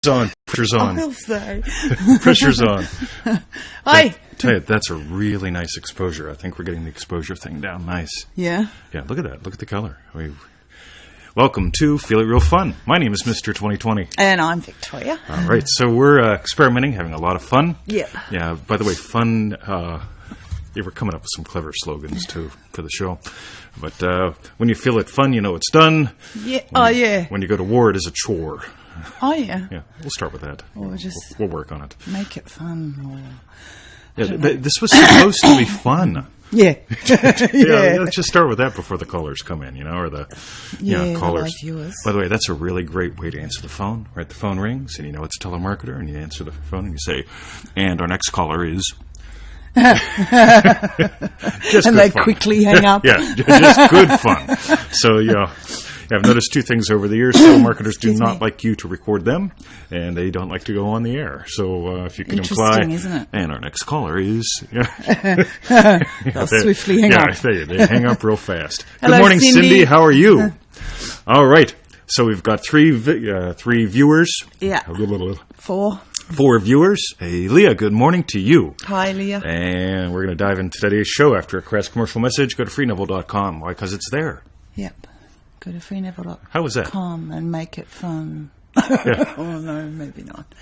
On. Pressure's on. I'll say. Pressure's on. Hi. Tell you, that's a really nice exposure. I think we're getting the exposure thing down nice. Yeah. Yeah, look at that. Look at the color. Welcome to Feel It Real Fun. My name is Mr. 2020. And I'm Victoria. All right, so we're experimenting, having a lot of fun. Yep. Yeah, by the way, fun... yeah, we're coming up with some clever slogans, too, for the show. But when you feel it fun, you know it's done. Yeah. Yeah. When you go to war, it is a chore. Oh, yeah. Yeah, we'll start with that. Or just we'll work on it. make it fun. Yeah, this was supposed to be fun. Yeah. Yeah, let's just start with that before the callers come in, or the callers. The live viewers. By the way, that's a really great way to answer the phone. Right, the phone rings, and it's a telemarketer, and you answer the phone, and you say, "And our next caller is." Just and they quickly hang up. Yeah, just good fun. So I've noticed two things over the years. Telemarketers do not like you to record them, and they don't like to go on the air. So if you can imply, isn't it? And our next caller is, They'll swiftly hang up. Yeah, they hang up real fast. Hello, Good morning, Cindy. How are you? All right. So we've got three viewers. Yeah. Four viewers. Hey, Leah, good morning to you. Hi, Leah. And we're going to dive into today's show after a crass commercial message. Go to freeneville.com. Why? Because it's there. Yep. Go to freeneville.com. How was that? And make it fun. Yeah. Oh, no, maybe not.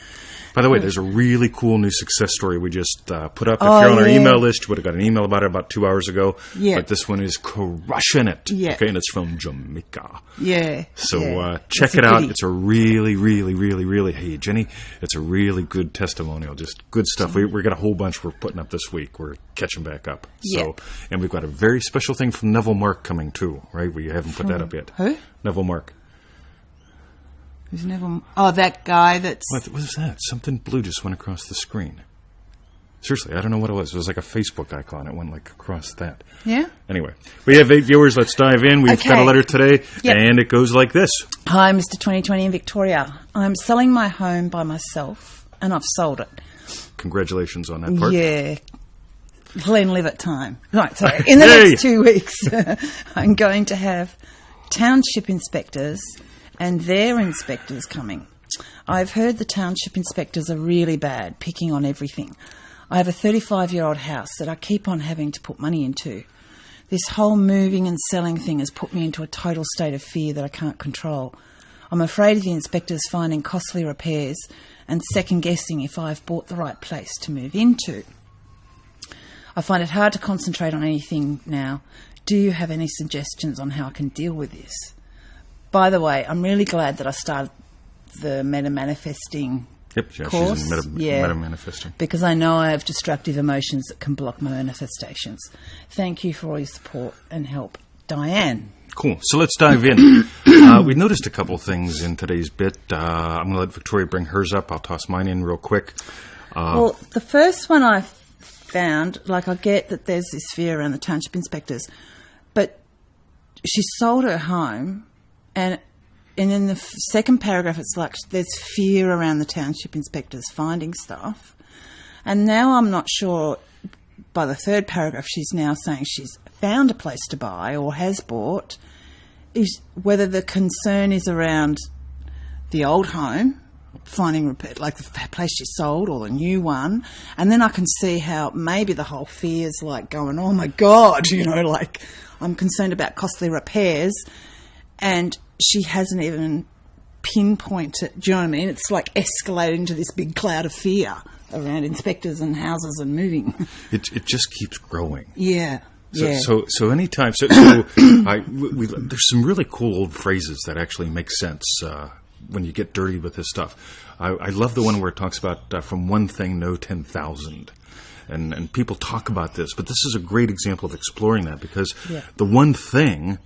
By the way, there's a really cool new success story we just put up. If you're on our email list, you would have got an email about it about 2 hours ago. Yeah. But this one is crushing it. Yeah. Okay, and it's from Jamaica. Yeah. So check it out. It's a really, really, really, really, hey, Jenny, it's a really good testimonial. Just good stuff. We got a whole bunch we're putting up this week. We're catching back up. So, and we've got a very special thing from Neville Mark coming too, right? We haven't put that up yet. Who? Neville Mark. Who's Neville? Oh, that guy that's... What was that? Something blue just went across the screen. Seriously, I don't know what it was. It was like a Facebook icon. It went like across that. Yeah? Anyway, we have 8 viewers. Let's dive in. We've got a letter today, and it goes like this. Hi, Mr. 2020 in Victoria. I'm selling my home by myself, and I've sold it. Congratulations on that part. Yeah. Glenlivet time. Right, sorry. In the next 2 weeks, I'm going to have township inspectors and their inspectors coming. I've heard the township inspectors are really bad, picking on everything. I have a 35-year-old house that I keep on having to put money into. This whole moving and selling thing has put me into a total state of fear that I can't control. I'm afraid of the inspectors finding costly repairs and second-guessing if I've bought the right place to move into. I find it hard to concentrate on anything now. Do you have any suggestions on how I can deal with this? By the way, I'm really glad that I started the meta-manifesting course. She's in meta-manifesting. Because I know I have destructive emotions that can block my manifestations. Thank you for all your support and help. Diane. Cool. So let's dive in. We noticed a couple things in today's bit. I'm going to let Victoria bring hers up. I'll toss mine in real quick. Well, the first one I found, I get that there's this fear around the township inspectors, but she sold her home, and in the second paragraph it's like there's fear around the township inspectors finding stuff. And now I'm not sure, by the third paragraph she's now saying she's found a place to buy or has bought, is whether the concern is around the old home, finding repair, like the place she sold or the new one. And then I can see how maybe the whole fear is going, oh my God, I'm concerned about costly repairs. And she hasn't even pinpointed, do you know what I mean? It's escalating into this big cloud of fear around inspectors and houses and moving. It just keeps growing. Yeah. So anytime, there's some really cool old phrases that actually make sense when you get dirty with this stuff. I love the one where it talks about from one thing, no 10,000. And people talk about this, but this is a great example of exploring that because the one thing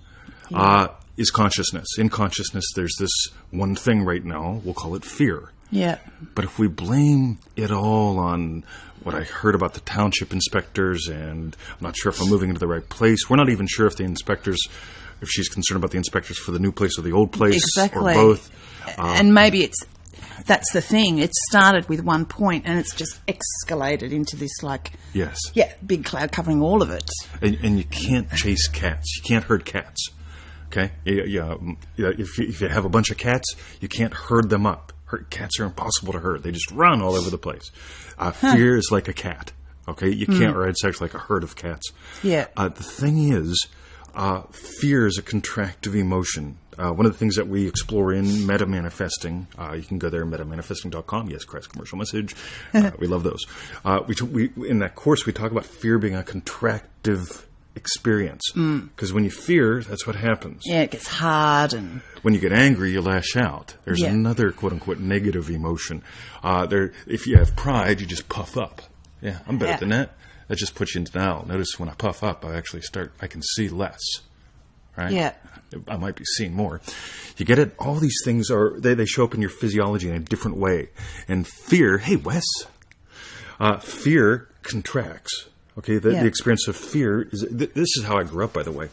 is consciousness. In consciousness, there's this one thing right now. We'll call it fear. Yeah. But if we blame it all on what I heard about the township inspectors, and I'm not sure if I'm moving into the right place, we're not even sure if the inspectors, if she's concerned about the inspectors for the new place or the old place, or both. And maybe that's the thing. It started with one point and it's just escalated into this big cloud covering all of it. And you can't chase cats. You can't herd cats. Okay? If you have a bunch of cats, you can't herd them up. Cats are impossible to hurt. They just run all over the place. Fear is like a cat. Okay, you can't, or it's actually like a herd of cats. Yeah. The thing is, fear is a contractive emotion. One of the things that we explore in meta-manifesting, you can go there, metamanifesting.com. Yes, Christ, commercial message. We love those. We in that course, we talk about fear being a contractive experience. Because when you fear, that's what happens. Yeah, it gets hard. And when you get angry, you lash out. There's another quote-unquote negative emotion. If you have pride, you just puff up. Yeah, I'm better than that. That just puts you in denial. Notice when I puff up, I can see less. Right? Yeah. I might be seeing more. You get it? All these things they show up in your physiology in a different way. And fear, hey, Wes, fear contracts. Okay, the experience of fear is, this is how I grew up, by the way.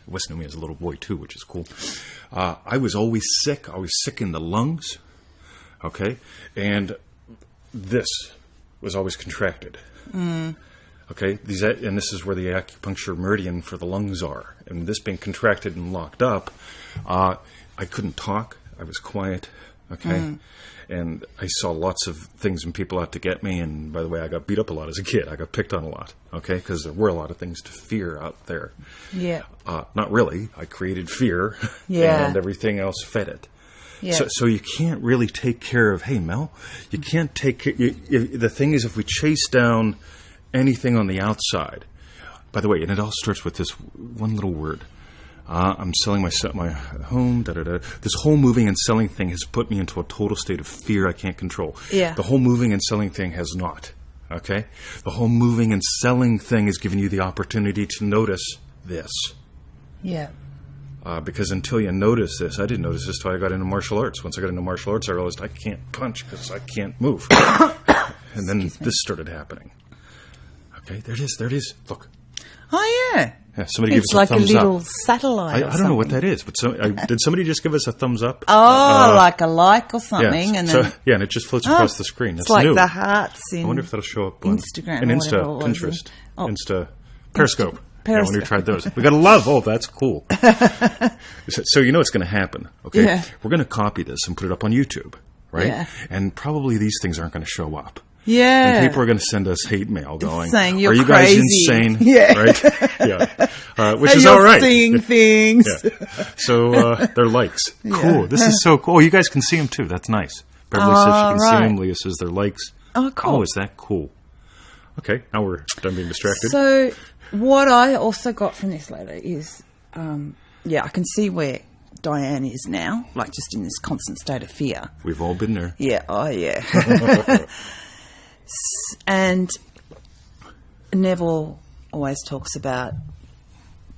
Wes knew me as a little boy, too, which is cool. I was always sick in the lungs. Okay, and this was always contracted. Okay, and this is where the acupuncture meridian for the lungs are. And this being contracted and locked up, I couldn't talk. I was quiet. Okay, and I saw lots of things and people out to get me. And by the way, I got beat up a lot as a kid. I got picked on a lot. Okay, because there were a lot of things to fear out there. Yeah. Not really. I created fear. Yeah. And everything else fed it. Yeah. So you can't really take care of, hey, Mel, you can't take care. The thing is, if we chase down anything on the outside, by the way, and it all starts with this one little word. I'm selling my home, This whole moving and selling thing has put me into a total state of fear I can't control. Yeah. The whole moving and selling thing has not. Okay? The whole moving and selling thing has given you the opportunity to notice this. Yeah. Because until you notice this, I didn't notice this until I got into martial arts. Once I got into martial arts, I realized I can't punch because I can't move. And then this started happening. Okay, there it is. Look. Oh, yeah. Yeah, somebody gave us like a thumbs a little up. satellite. I don't know what that is, but did somebody just give us a thumbs up? Oh, like a like or something. Yeah, and then and it just floats across the screen. That's it's like new. the hearts in I wonder if that'll show up on Instagram and or Insta, whatever it was. Pinterest, Oh. Insta, Periscope. Yeah, Periscope. when we tried those. We got to love. Oh, that's cool. So you know what's going to happen, okay? Yeah. We're going to copy this and put it up on YouTube, right? Yeah. And probably these things aren't going to show up. Yeah. And people are going to send us hate mail going, saying you're are you crazy. guys insane? Yeah. Right? Yeah. Which And is you're all right. seeing things. Yeah. So they're likes. Cool. This is so cool. Oh, you guys can see them too. That's nice. Beverly says she can see them. Leah says they're likes. Oh, cool. Oh, is that cool? Okay, now we're done being distracted. So what I also got from this letter is, I can see where Diane is now, like just in this constant state of fear. We've all been there. Yeah, oh yeah. And Neville always talks about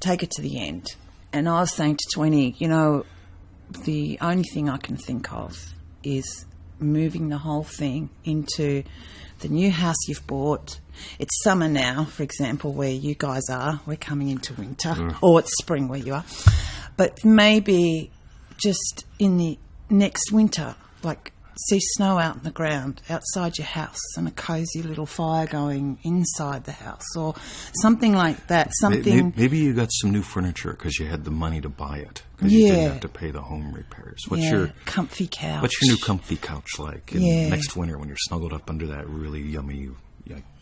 take it to the end. And I was saying to Twenty, the only thing I can think of is moving the whole thing into the new house you've bought. It's summer now, for example, where you guys are. We're coming into winter, or it's spring where you are. But maybe just in the next winter, like see snow out in the ground outside your house and a cosy little fire going inside the house or something like that. Maybe you got some new furniture because you had the money to buy it because you didn't have to pay the home repairs. What's your comfy couch? What's your new comfy couch like? And next winter when you're snuggled up under that really yummy,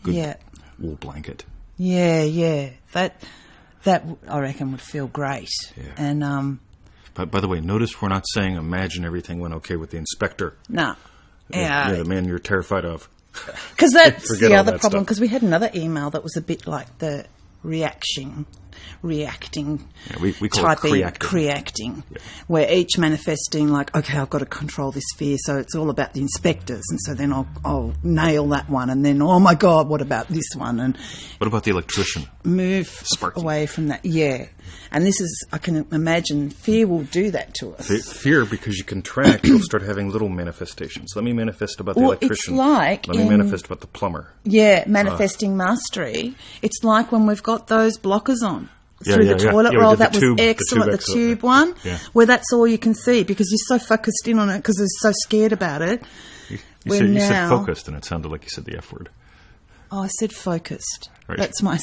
good wool blanket. Yeah. That I reckon would feel great. Yeah. And But by the way, notice we're not saying imagine everything went okay with the inspector. No. Yeah, the man you're terrified of. Because that's the other that problem. stuff. Because we had another email that was a bit like the reacting, we call typing, it creacting, where each manifesting like, okay, I've got to control this fear, so it's all about the inspectors, and so then I'll nail that one, and then oh my God, what about this one? And what about the electrician? Move Sparky. away from that, And this is, I can imagine, fear will do that to us. Fear, because you contract, you'll start having little manifestations. Let me manifest about the electrician. It's like Let me manifest about the plumber. Yeah, manifesting mastery. It's like when we've got those blockers on through the toilet roll. That was excellent. The tube one, where that's all you can see because you're so focused in on it because you're so scared about it. You said focused, and it sounded like you said the F word. Oh, I said focused. Right. That's my